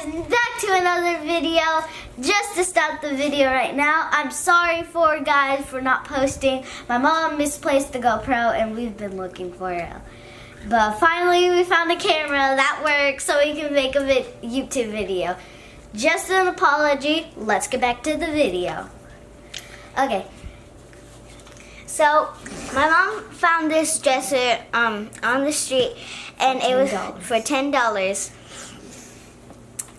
guys, back to another video. Just to stop the video right now, I'm sorry for not posting. My mom misplaced the GoPro and we've been looking for it. But finally we found a camera that works so we can make a YouTube video. Just an apology, let's get back to the video. Okay. So, my mom found this dresser on the street, and it was for $10.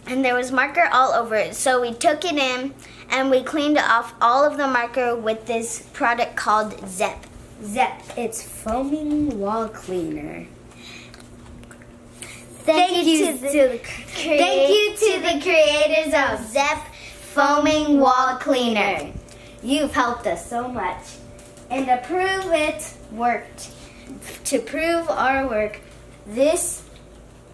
And there was marker all over it. So we took it in, and we cleaned off all of the marker with this product called Zep. Zep, it's foaming wall cleaner. Thank you to the creators of Zep Foaming Wall Cleaner. You've helped us so much. And to prove it worked, to prove our work, this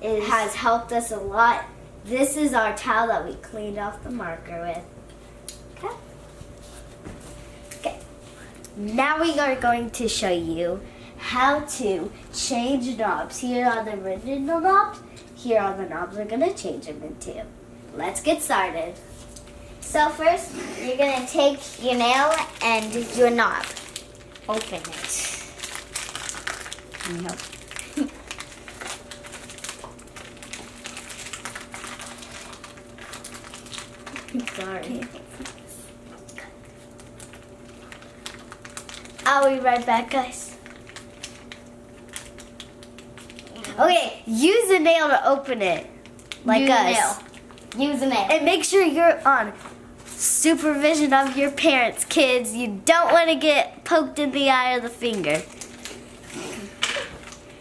has helped us a lot. This is our towel that we cleaned off the marker with. Okay. Okay. Now we are going to show you how to change knobs. Here are the original knobs. Here are the knobs we're going to change them into. Let's get started. So first, you're going to take your nail and your knob. Open it. Nope. Sorry. I'll be right back, guys. Okay, use a nail to open it. Like us. Use a nail. And make sure you're on supervision of your parents, kids. You don't want to get poked in the eye or the finger.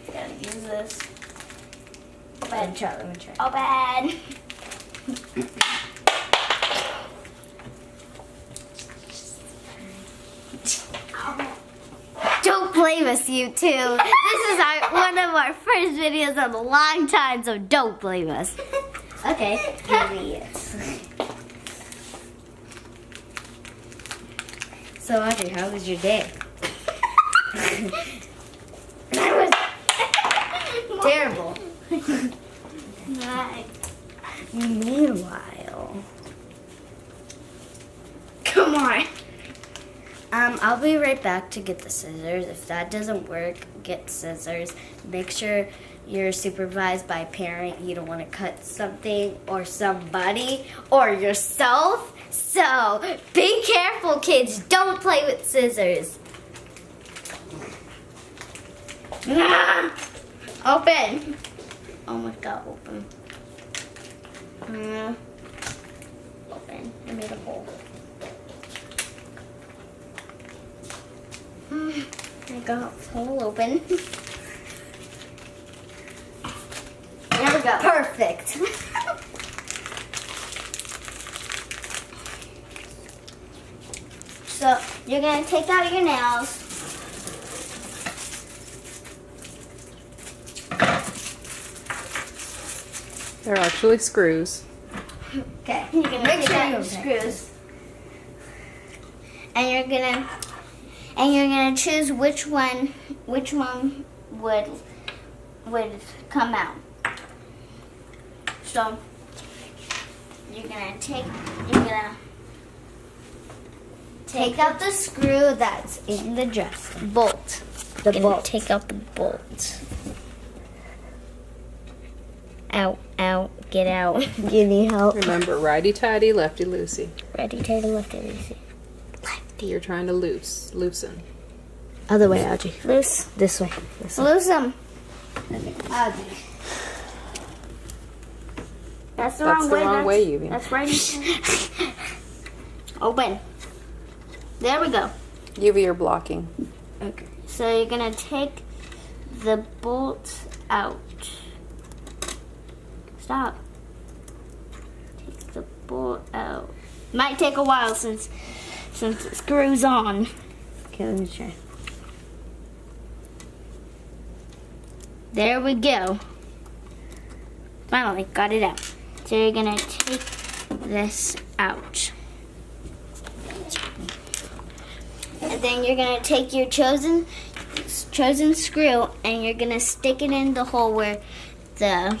Gotta use this. Let me try. Oh, bad. Don't blame us, you two. This is one of our first videos in a long time, so don't blame us. Okay, here he is. So Audrey, how was your day? That was Terrible. nice. Meanwhile, Come on. I'll be right back to get the scissors. If that doesn't work, get scissors. Make sure you're supervised by a parent. You don't want to cut something or somebody or yourself. So, be careful, kids. Don't play with scissors. Open. Oh my God, open. Open. I made a hole. I got a hole open. There we go. Perfect. So, you're going to take out your nails. They're actually screws. Okay, you're going to take out your screws. And you're going to choose which one would come out. So, you're going to take out the screw that's in the dresser. Bolt. The bolt. Take out the bolt. Out, out, get out. You need help. Remember, righty-tighty, lefty-loosey. Ready, take a left, Lucy. You're trying to loosen. Other way, Audrey. Loose. This way. This way. Loose them. Audrey. That's the That's wrong the way. wrong way, Lluvia. That's right. Open. There we go. Lluvia, you're blocking. Okay. So you're gonna take the bolt out. Stop. Take the bolt out. Might take a while since it screws on. Okay, let me try. There we go. Finally, got it out. So you're gonna take this out. And then you're gonna take your chosen screw and you're gonna stick it in the hole where the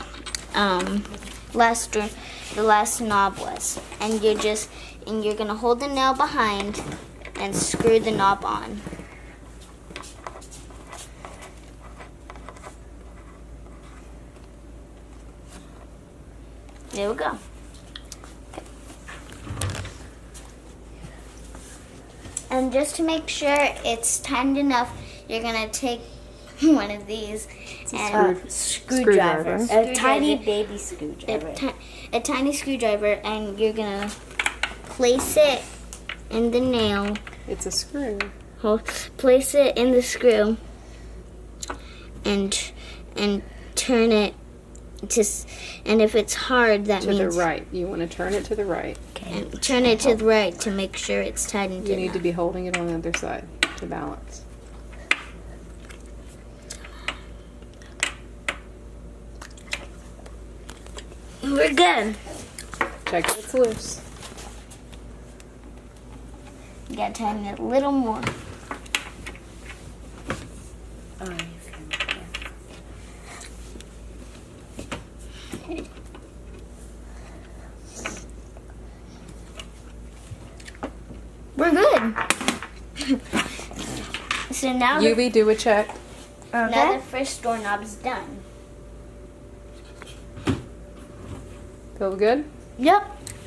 the last knob was. And you're gonna hold the nail behind and screw the knob on. There we go. And just to make sure it's tightened enough, you're gonna take one of these and screwdriver. A tiny baby screwdriver. a tiny screwdriver, and you're gonna place it in the nail. It's a screw. Place it in the screw and turn it to. And if it's hard, that means To the right. You want to turn it to the right. and turn it to the right to make sure it's tightened. You need to be holding it on the other side to balance. We're good. Check if it's loose. You gotta tighten it a little more. Oh, you can. We're good. So now Lluvia, do a check. now the first doorknob's done. Feel good? Yep.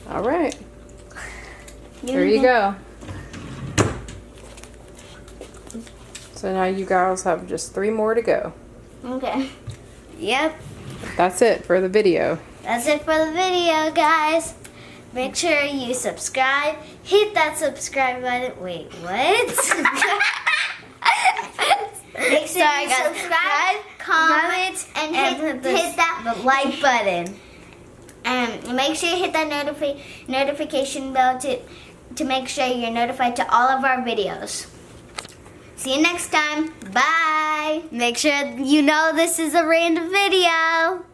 All right. There you go. So now you girls have just 3 more to go. Okay. Yep. That's it for the video. That's it for the video, guys. Make sure you subscribe. Hit that subscribe button. Wait, what? Make sure you subscribe, comment, and hit that The like button. And make sure you hit that notification bell to make sure you're notified to all of our videos. See you next time. Bye. Make sure you know this is a random video.